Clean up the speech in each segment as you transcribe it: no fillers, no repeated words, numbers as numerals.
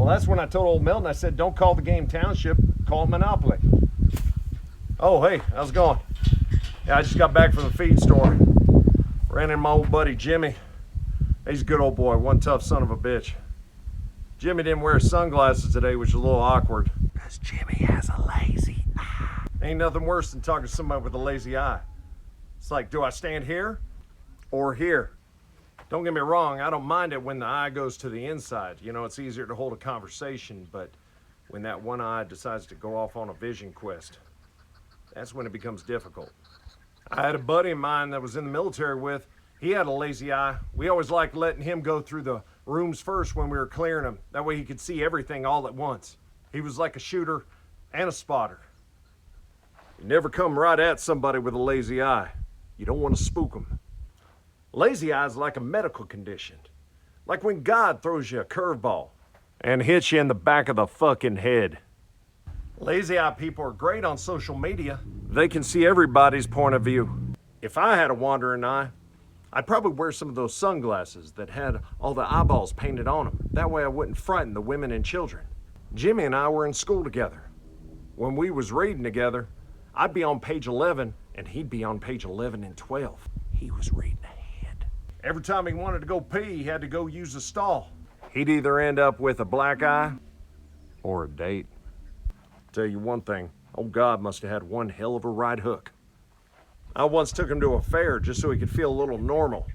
Well, that's when I told old Milton, I said, don't call the game Township, call it Monopoly. Oh, hey, how's it going? Yeah, I just got back from the feed store. Ran into my old buddy Jimmy. He's a good old boy, one tough son of a bitch. Jimmy didn't wear sunglasses today, which is a little awkward. Because Jimmy has a lazy eye. Ain't nothing worse than talking to somebody with a lazy eye. It's like, do I stand here or here? Don't get me wrong, I don't mind it when the eye goes to the inside. You know, it's easier to hold a conversation, but when that one eye decides to go off on a vision quest, that's when it becomes difficult. I had a buddy of mine that was in the military with, he had a lazy eye. We always liked letting him go through the rooms first when we were clearing them. That way he could see everything all at once. He was like a shooter and a spotter. You never come right at somebody with a lazy eye. You don't want to spook them. Lazy eye is like a medical condition. Like when God throws you a curveball and hits you in the back of the fucking head. Lazy eye people are great on social media. They can see everybody's point of view. If I had a wandering eye, I'd probably wear some of those sunglasses that had all the eyeballs painted on them. That way I wouldn't frighten the women and children. Jimmy and I were in school together. When we was reading together, I'd be on page 11 and he'd be on page 11 and 12. He was reading ahead. Every time he wanted to go pee, he had to go use the stall. He'd either end up with a black eye or a date. Tell you one thing, old God must have had one hell of a right hook. I once took him to a fair just so he could feel a little normal.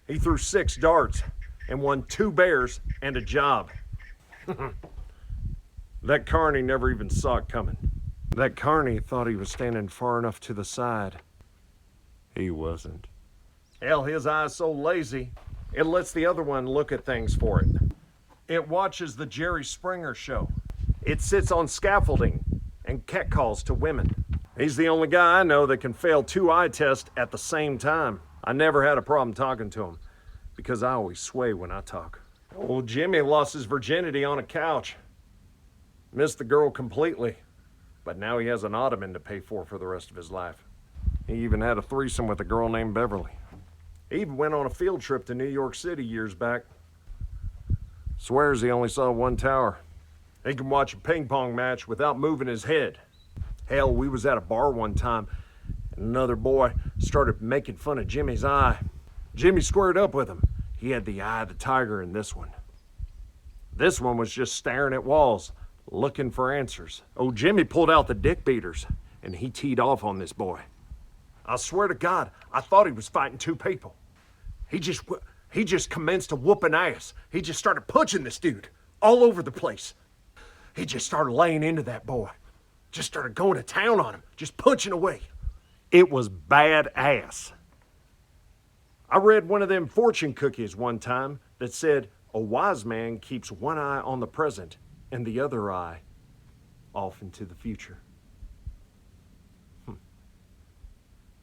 He threw 6 darts and won 2 bears and a job. That carny never even saw it coming. That carny thought he was standing far enough to the side. He wasn't. Hell, his eye's so lazy, it lets the other one look at things for it. It watches the Jerry Springer show. It sits on scaffolding and catcalls to women. He's the only guy I know that can fail 2 eye tests at the same time. I never had a problem talking to him because I always sway when I talk. Old Jimmy lost his virginity on a couch. Missed the girl completely, but now he has an ottoman to pay for the rest of his life. He even had a threesome with a girl named Beverly. He even went on a field trip to New York City years back. Swears he only saw 1 tower. He can watch a ping pong match without moving his head. Hell, we was at a bar one time and another boy started making fun of Jimmy's eye. Jimmy squared up with him. He had the eye of the tiger in this one. This one was just staring at walls, looking for answers. Oh, Jimmy pulled out the dick beaters and he teed off on this boy. I swear to God, I thought he was fighting 2 people. He just commenced to whooping ass. He just started punching this dude all over the place. He just started laying into that boy. Just started going to town on him, just punching away. It was badass. I read one of them fortune cookies one time that said, a wise man keeps 1 eye on the present and the other eye off into the future.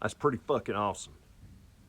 That's pretty fucking awesome.